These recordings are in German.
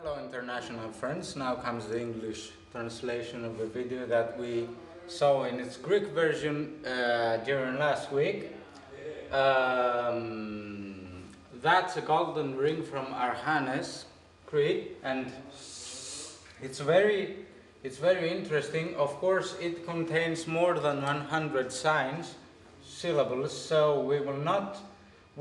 Hello international friends, now comes the English translation of the video that we saw in its Greek version during last week. That's a golden ring from Archanä's creed, and it's very interesting. Of course, it contains more than 100 signs, syllables, so we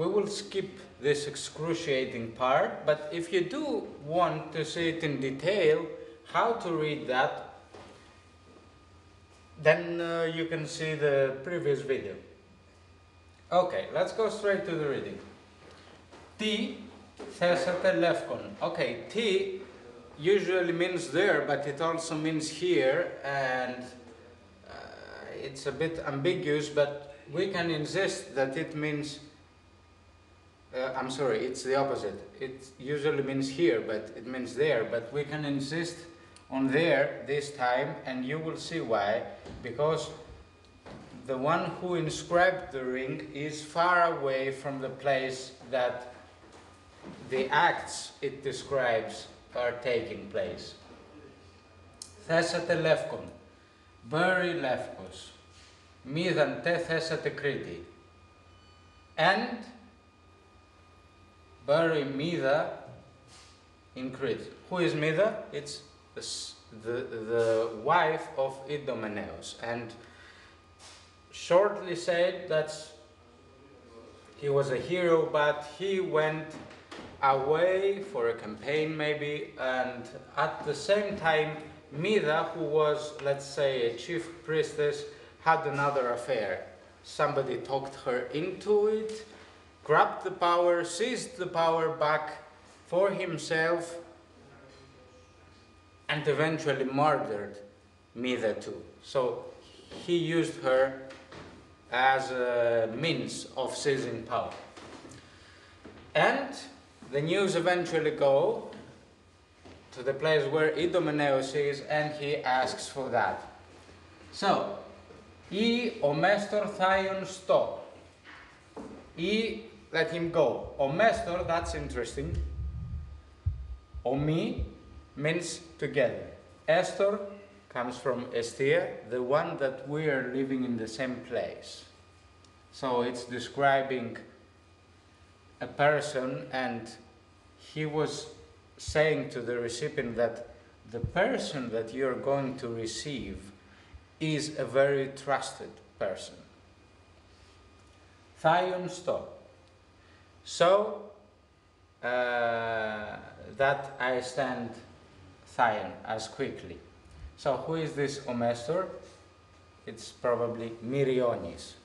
will skip this excruciating part, but if you do want to see it in detail, how to read that, then you can see the previous video. Okay, let's go straight to the reading. T thesate lefkon. Okay, T usually means there, but it also means here, and it's a bit ambiguous, but we can insist that it means I'm sorry, it's the opposite. It usually means here, but it means there. But we can insist on there this time, and you will see why. Because the one who inscribed the ring is far away from the place that the acts it describes are taking place. Thesate lefkon, very lefkos, midan te thesate Crete, and bury Mida in Crete. Who is Mida? It's the wife of Idomeneus, and shortly said that he was a hero, but he went away for a campaign maybe, and at the same time Mida, who was, let's say, a chief priestess, had another affair. Somebody talked her into it, grabbed the power, seized the power back for himself, and eventually murdered Mida too. So he used her as a means of seizing power. And the news eventually go to the place where Idomeneus is, and he asks for that. So, I omestor thaion sto. I let him go. Omestor, that's interesting. Omi means together. Estor comes from estia, the one that we are living in the same place. So it's describing a person, and he was saying to the recipient that the person that you're going to receive is a very trusted person. Thaion sto. So that I stand Thion as quickly. So who is this Omestor? It's probably Meriones.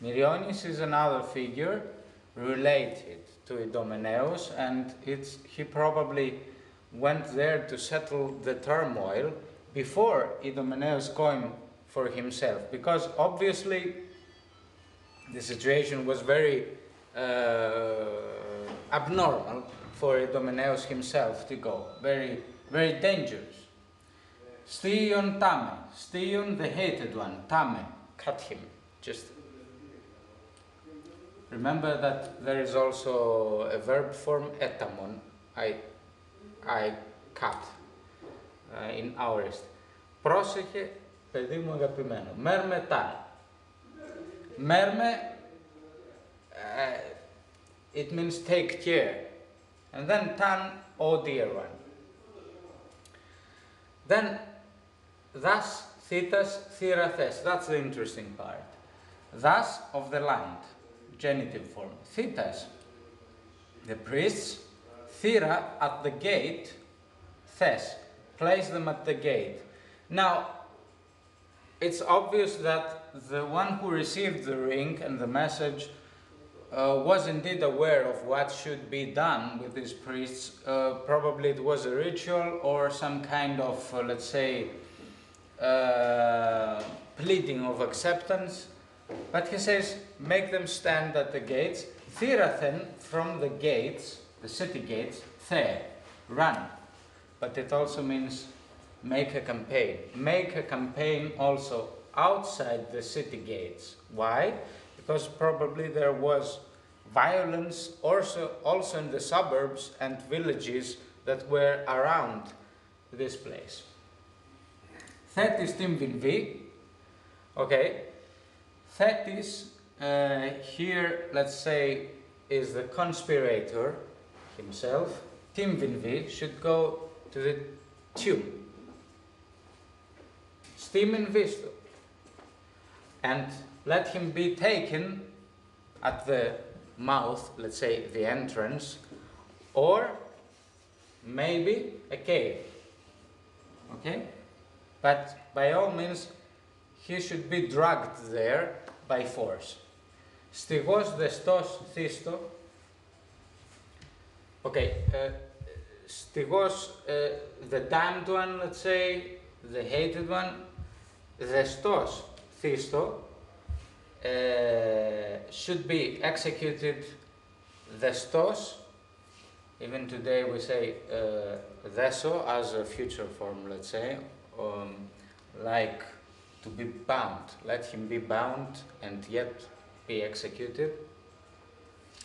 Meriones is another figure related to Idomeneus, and he probably went there to settle the turmoil before Idomeneus came for himself, because obviously the situation was very abnormal for Idomeneus himself to go. Very, very dangerous. Steion tame. Steion, the hated one. Tame, cut him. Just remember that there is also a verb form etamon. I cut in aorist. Πρόσεχε, παιδί μου αγαπημένο. Μέρμε ταν. Μέρμε, it means take care. And then tan, oh dear one. Then, thus, thetas, therathes. That's the interesting part. Thus, of the land, genitive form. Thetas, the priests. Thera, at the gate. Thes, place them at the gate. Now, it's obvious that the one who received the ring and the message was indeed aware of what should be done with these priests. Probably it was a ritual or some kind of, let's say, pleading of acceptance. But he says, make them stand at the gates. Therathen, from the gates, the city gates, the, run. But it also means make a campaign. Make a campaign also outside the city gates. Why? Because probably there was violence also in the suburbs and villages that were around this place. Thetis Timvin V. Okay. Thetis here, let's say, is the conspirator himself. Timvin V should go to the tomb. Stimin Visto. And let him be taken at the mouth, let's say the entrance, or maybe a cave. Okay? But by all means, he should be dragged there by force. Stigos destos thisto. Okay, stigos, the damned one, let's say, the hated one. Destos thisto should be executed destos. Even today we say deso as a future form, let's say, like to be bound. Let him be bound and yet be executed.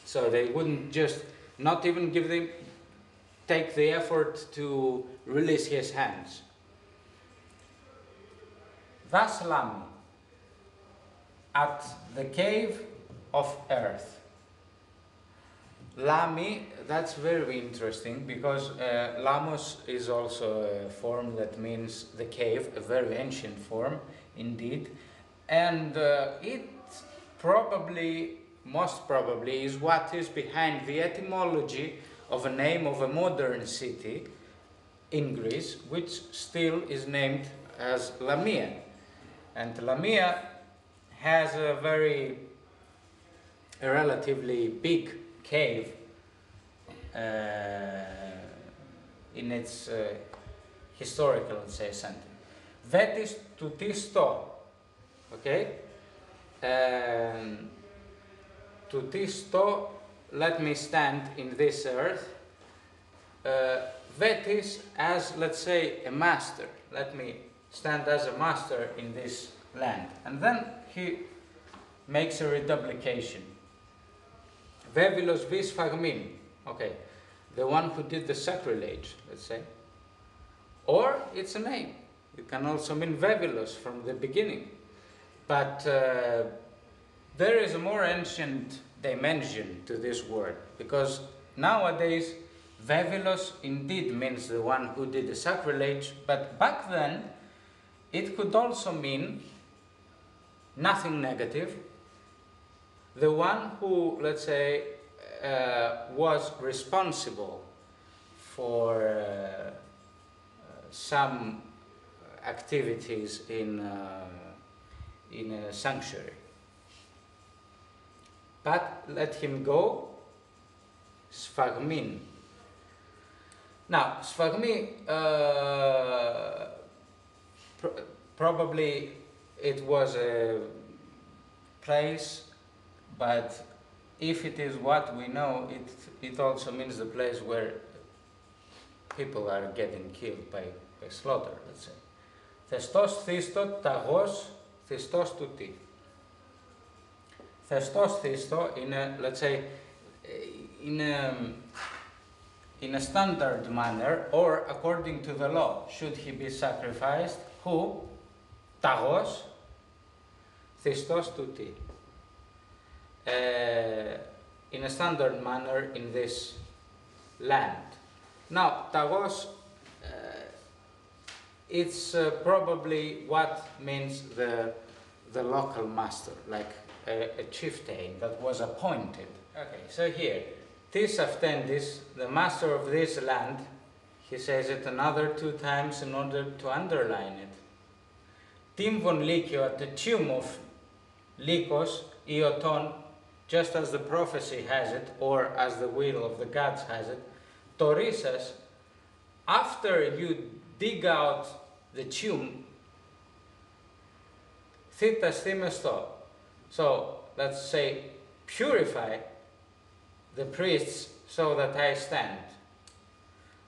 So they wouldn't just not even take the effort to release his hands. Thus Lami, at the cave of earth. Lami, that's very interesting because Lamos is also a form that means the cave, a very ancient form indeed, and it probably, most probably, is what is behind the etymology of a name of a modern city in Greece, which still is named as Lamia. And Lamia has a relatively big cave in its historical, let's say, center. Vetis toutisto, okay? Toutisto, let me stand in this earth. Vetis as, let's say, a master. Let me stand as a master in this land. And then he makes a reduplication. Vevilos vis phagmin. Okay, the one who did the sacrilege, let's say. Or it's a name. It can also mean Vevilos from the beginning. But there is a more ancient dimension to this word, because nowadays Vevilos indeed means the one who did the sacrilege, but back then it could also mean nothing negative, the one who, let's say, was responsible for some activities in a sanctuary. But let him go, sphagmin. Now, sphagmi, probably it was a place, but if it is what we know, it also means the place where people are getting killed by slaughter, let's say. Thestos thisto tagos thestos touti. Thestos thisto, in a, let's say, in a standard manner, or according to the law, should he be sacrificed? Who? Tagos thestos touti. In a standard manner in this land. Now, tagos, it's probably what means the local master, like a chieftain that was appointed. Okay, so here, tis aftendis, the master of this land, he says it another 2 times in order to underline it. Timvon Lykio, at the tomb of Lykos, Ioton, just as the prophecy has it, or as the will of the gods has it, Torisas, after you dig out the tomb, Thitas Thimesto, so let's say purify the priests so that I stand.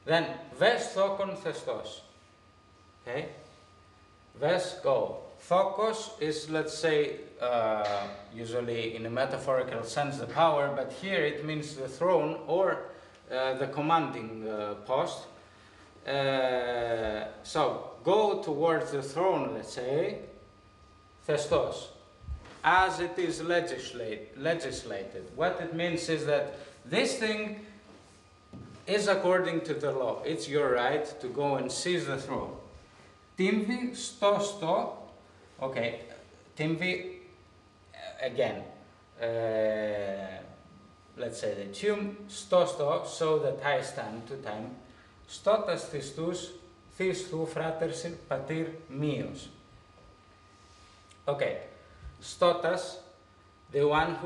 Then, Ves Thokon Thestos, okay? Ves, go. Thokos is, let's say, usually in a metaphorical sense, the power, but here it means the throne or the commanding post. So go towards the throne, let's say, Thestos, as it is legislated. What it means is that this thing is according to the law. It's your right to go and seize the throne. Timvi stosto, okay, timvi, again, let's say the tum stosto, so that I stand to time, stotas Christus, thou fratersin patir mios. Okay, stotas, the one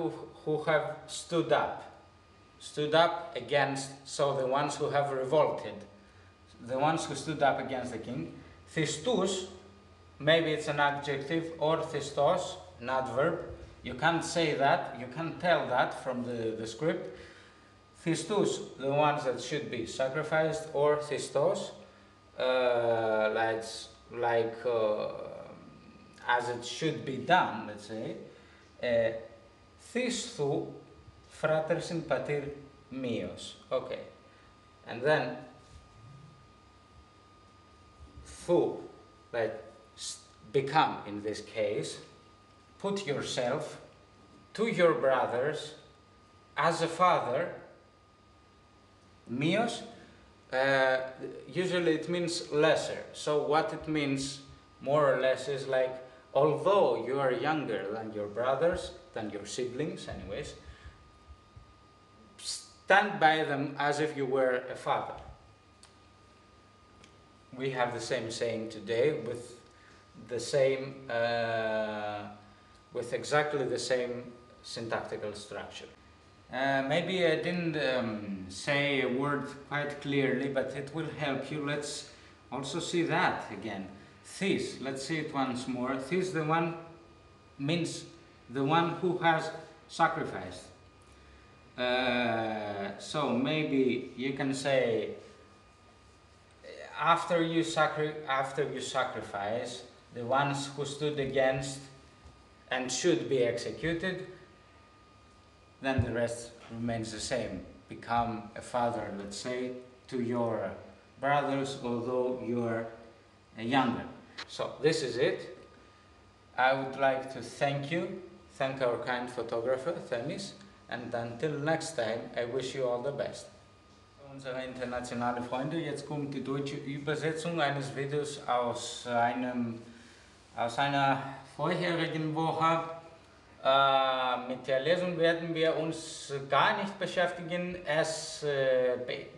who have stood up against, so the ones who have revolted, the ones who stood up against the king. Thistus, maybe it's an adjective, or thistos, an adverb. You can't say that, you can't tell that from the script. Thistus, the ones that should be sacrificed, or thistos, like as it should be done, let's say. Thisthu fratersin patir mios. Okay. And then thu, like become in this case, put yourself to your brothers as a father. Mios, usually it means lesser. So what it means more or less is like, although you are younger than your brothers, than your siblings anyways, stand by them as if you were a father. We have the same saying today with the same, with exactly the same syntactical structure. Maybe I didn't say a word quite clearly, but it will help you. Let's also see that again. Thys, let's see it once more. Thys, the one, means the one who has sacrificed. So maybe you can say, after you sacrifice, the ones who stood against and should be executed, then the rest remains the same. Become a father, let's say, to your brothers, although you are younger. So this is it. I would like to thank our kind photographer, Themis, and until next time, I wish you all the best. Unsere internationale Freunde, jetzt kommt die deutsche Übersetzung eines Videos aus einer vorherigen Woche. Mit der Lesung werden wir uns gar nicht beschäftigen. Es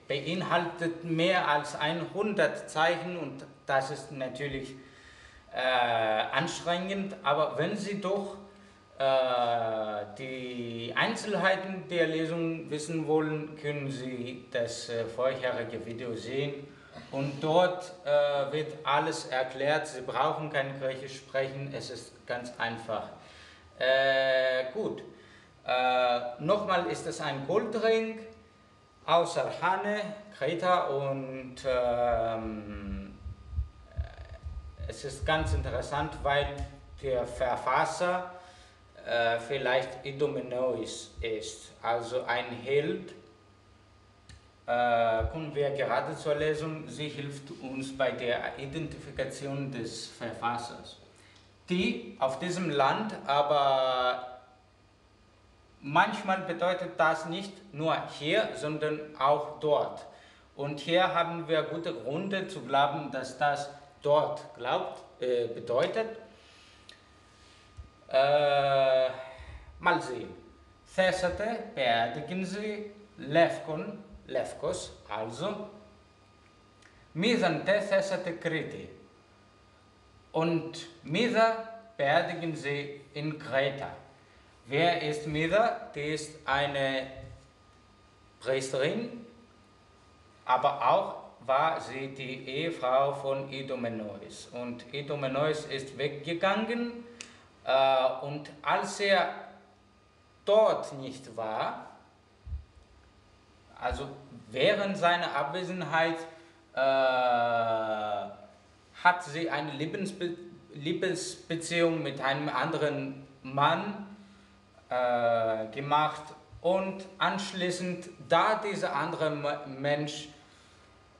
beinhaltet mehr als 100 Zeichen und das ist natürlich anstrengend, aber wenn Sie doch die Einzelheiten der Lesung wissen wollen, können Sie das vorherige Video sehen und dort wird alles erklärt. Sie brauchen kein Griechisch sprechen, es ist ganz einfach. Gut, nochmal ist es ein Goldring aus Archanä, Kreta und es ist ganz interessant, weil der Verfasser vielleicht Idomeneus ist, also ein Held. Kommen wir gerade zur Lesung, sie hilft uns bei der Identifikation des Verfassers. Die auf diesem Land, aber manchmal bedeutet das nicht nur hier, sondern auch dort. Und hier haben wir gute Gründe zu glauben, dass das dort bedeutet. Mal sehen. Θέσατε, beerdigen sie, Lefkos, also, Μηδαντε θέσατε Κρήτη. Und Mida beerdigen sie in Kreta. Wer ist Mida? Die ist eine Priesterin, aber auch war sie die Ehefrau von Idomeneus. Und Idomeneus ist weggegangen und als er dort nicht war, also während seiner Abwesenheit, hat sie eine Liebesbeziehung mit einem anderen Mann gemacht und anschließend, da dieser andere Mensch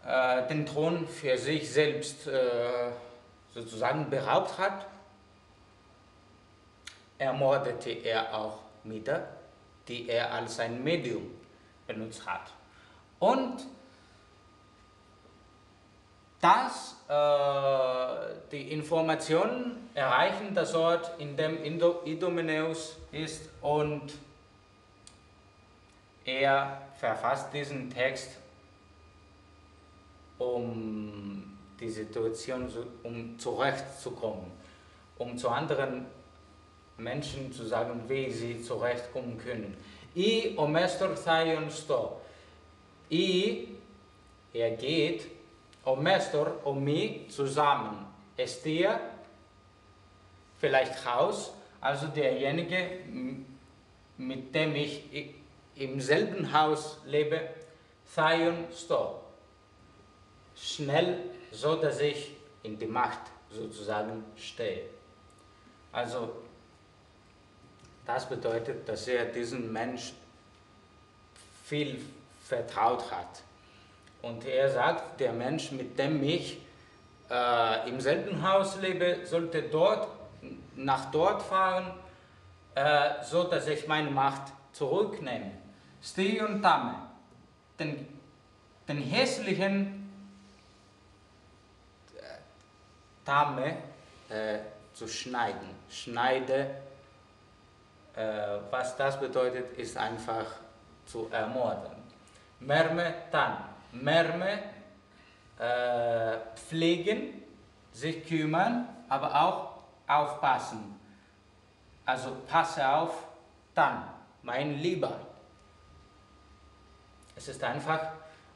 den Thron für sich selbst sozusagen beraubt hat, ermordete er auch Mieter, die er als ein Medium benutzt hat. Und dass die Informationen erreichen das Ort, in dem Idomeneus ist, und er verfasst diesen Text, um die Situation zurechtzukommen, um zu anderen Menschen zu sagen, wie sie zurechtkommen können. I o mestor thaion sto. Er geht, o mestor, o mi, zusammen. Estia, vielleicht Haus, also derjenige, mit dem ich im selben Haus lebe, thaion sto. Schnell, so dass ich in die Macht sozusagen stehe. Also, das bedeutet, dass er diesen Mensch viel vertraut hat. Und er sagt, der Mensch, mit dem ich im selben Haus lebe, sollte nach dort fahren, so dass ich meine Macht zurücknehme. Sti und Tame, den hässlichen Tame zu schneiden. Schneide, was das bedeutet, ist einfach zu ermorden. Merme tan. Merme, pflegen, sich kümmern, aber auch aufpassen. Also passe auf, dann, mein Lieber. Es ist einfach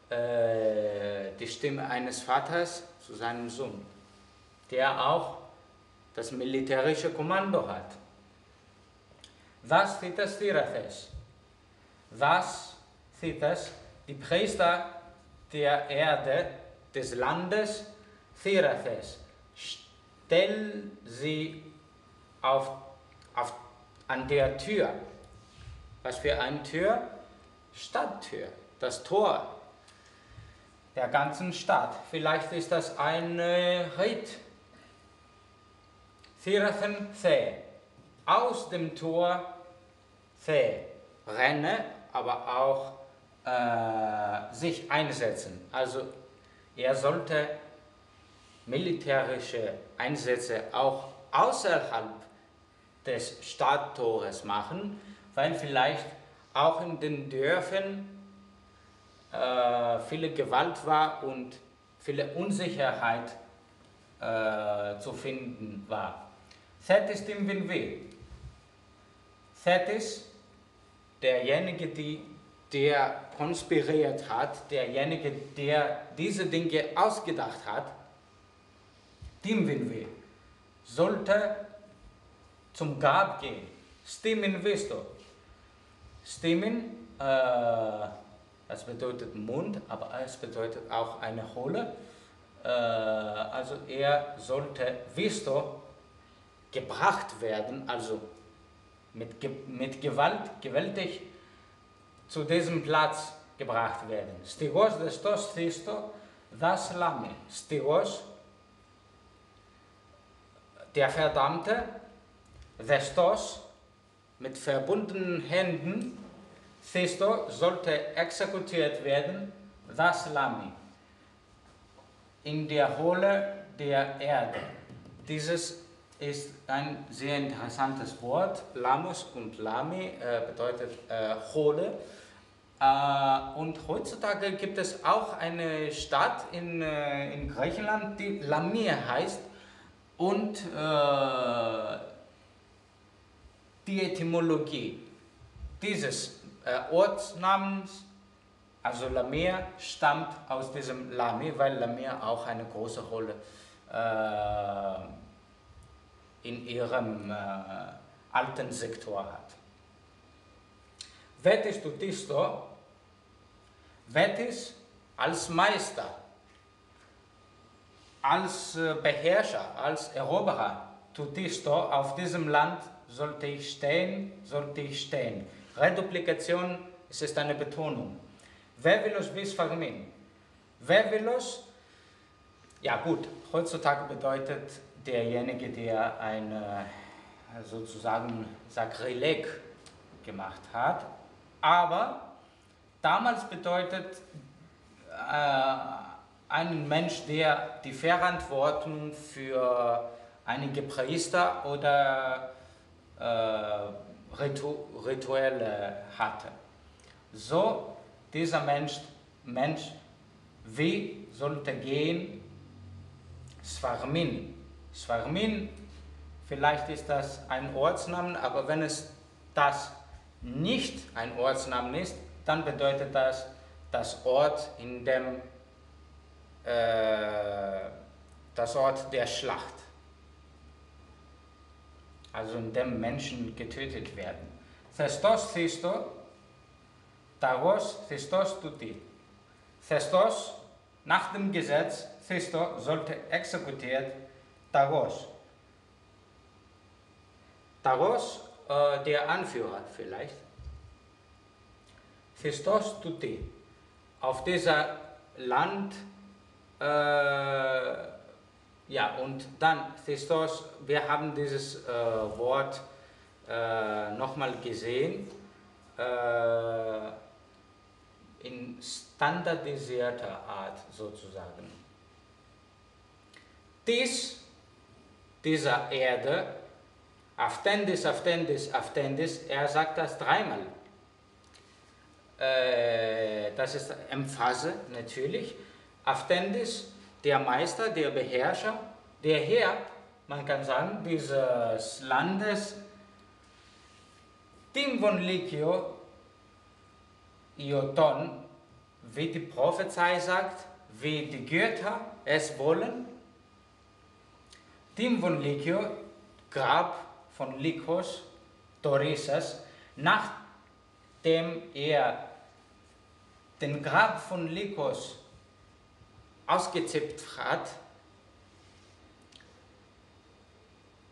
die Stimme eines Vaters zu seinem Sohn, der auch das militärische Kommando hat. Was Thitas Tirathes? Was Thitas, die Priester der Erde, des Landes Tirathes, stell sie an der Tür. Was für eine Tür? Stadttür, das Tor der ganzen Stadt. Vielleicht ist das ein Ritt. Tirathen The. Aus dem Tor The. Renne, aber auch sich einsetzen. Also er sollte militärische Einsätze auch außerhalb des Stadttores machen, weil vielleicht auch in den Dörfern viele Gewalt war und viele Unsicherheit zu finden war. Thetis tim vinve. Thetis, derjenige, der konspiriert hat, derjenige, der diese Dinge ausgedacht hat, tim vinve, sollte zum Grab gehen. Stimin visto. Stimin, das bedeutet Mund, aber es bedeutet auch eine Hohle. Also er sollte visto gebracht werden, also mit gewaltig zu diesem Platz gebracht werden. Stigos destos thisto das Lame. Stigos, der Verdammte, destos, mit verbundenen Händen, thisto, sollte exekutiert werden, das Lame, in der Hohle der Erde. Dieses ist ein sehr interessantes Wort. Lamus und Lami bedeutet Hohle. Und heutzutage gibt es auch eine Stadt in Griechenland, die Lamia heißt. Und die Etymologie dieses Ortsnamens, also Lamia, stammt aus diesem Lami, weil Lamia auch eine große Rolle in ihrem alten Sektor hat. Vetis του Tisto, Vetis als Meister, als Beherrscher, als Eroberer, του Tisto, auf diesem Land sollte ich stehen. Reduplikation, es ist eine Betonung. Vevilos vis phagmin. Vervelos, ja gut, heutzutage bedeutet derjenige, der ein sozusagen Sakrileg gemacht hat, aber damals bedeutet einen Mensch, der die Verantwortung für einige Priester oder Rituelle hatte. So, dieser Mensch, wie sollte gehen? Svarmin. Svarmin, vielleicht ist das ein Ortsname, aber wenn es das nicht ein Ortsname ist, dann bedeutet das das Ort, in dem das Ort der Schlacht. Also in dem Menschen getötet werden. Thestos Thisto, Taros Thestos Tuti. Thestos, nach dem Gesetz, Thisto sollte exekutiert, Taros. Taros, der Anführer vielleicht. Thestos Tuti. Auf dieser Land, ja, und dann Thestos, wir haben dieses Wort nochmal gesehen, in standardisierter Art sozusagen. Dieser Erde, Aftendis, Aftendis, Aftendis, er sagt das dreimal. Das ist Emphase natürlich. Aftendis, der Meister, der Beherrscher, der Herr, man kann sagen, dieses Landes, Tim von Licio, Ioton, wie die Prophezei sagt, wie die Götter es wollen. Tim von Licio, Grab von Lycos, Dorissas, nachdem er den Grab von Lycos ausgezipft hat,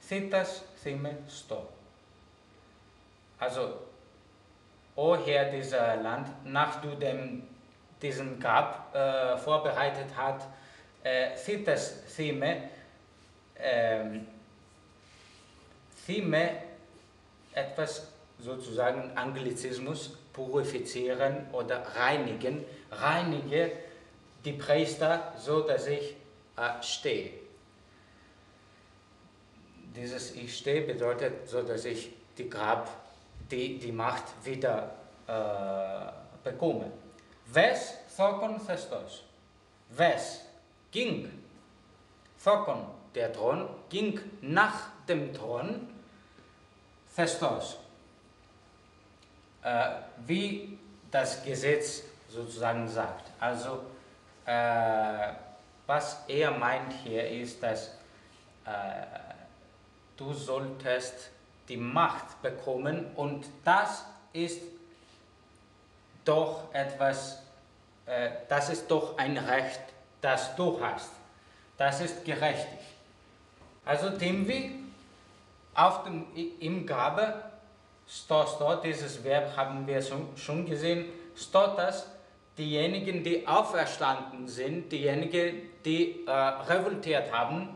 Thitas Thime Sto. Also, o Herr dieser Land, nachdem du diesen Grab vorbereitet hat, Thitas Thime, Thime, etwas sozusagen Anglizismus, purifizieren oder reinigen, reinige die Priester, so dass ich stehe. Dieses Ich stehe bedeutet, so dass ich die Macht wieder bekomme. Wes Thokon Thestos. Wes ging. Thokon, der Thron, ging nach dem Thron Thestos. Wie das Gesetz sozusagen sagt. Also, was er meint hier ist, dass du solltest die Macht bekommen und das ist doch etwas, das ist doch ein Recht, das du hast. Das ist gerechtig. Also Timvi, im Grabe, Stosto, dieses Verb haben wir schon gesehen, Stotas, diejenigen, die auferstanden sind, diejenigen, die revoltiert haben,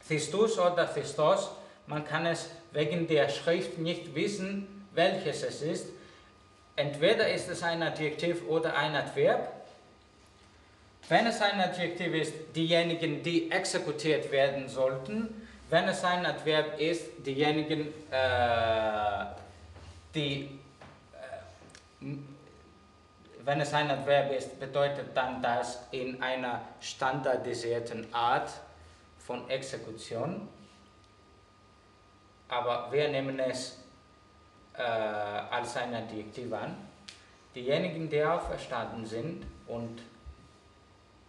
Christus oder Christos, man kann es wegen der Schrift nicht wissen, welches es ist. Entweder ist es ein Adjektiv oder ein Adverb. Wenn es ein Adjektiv ist, diejenigen, die exekutiert werden sollten. Wenn es ein Adverb ist, diejenigen, wenn es ein Adverb ist, bedeutet dann das in einer standardisierten Art von Exekution. Aber wir nehmen es als ein Adjektiv an. Diejenigen, die auferstanden sind und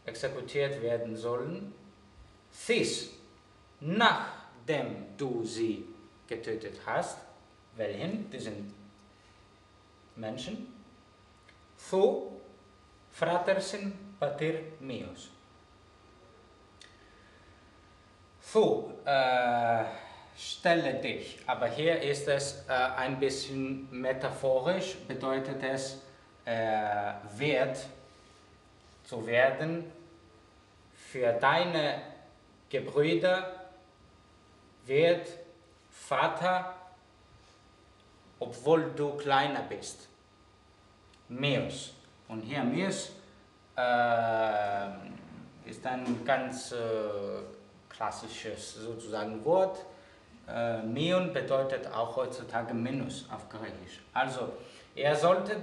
exekutiert werden sollen, thys, nachdem du sie getötet hast, welchen? Diesen Menschen, thu, fratersin pater meos. Thu, stelle dich, aber hier ist es ein bisschen metaphorisch, bedeutet es, werd zu werden für deine Gebrüder wird Vater, obwohl du kleiner bist. Meus. Und hier Meus ist ein ganz klassisches sozusagen Wort. Meon bedeutet auch heutzutage Minus auf Griechisch. Also er sollte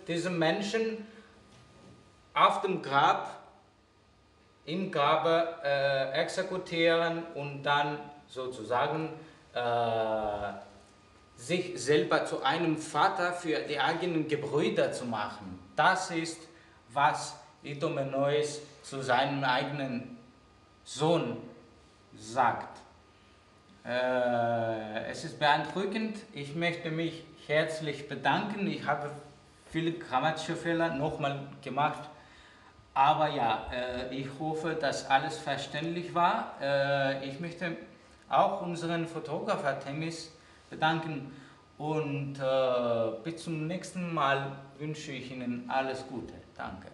diese Menschen auf dem Grab, im Grabe exekutieren und dann sozusagen sich selber zu einem Vater für die eigenen Gebrüder zu machen. Das ist, was Idomeneus zu seinem eigenen Sohn sagt. Es ist beeindruckend. Ich möchte mich herzlich bedanken. Ich habe viele grammatische Fehler nochmal gemacht. Aber ja, ich hoffe, dass alles verständlich war. Ich möchte auch unseren Fotograf Artemis bedanken und bis zum nächsten Mal wünsche ich Ihnen alles Gute. Danke.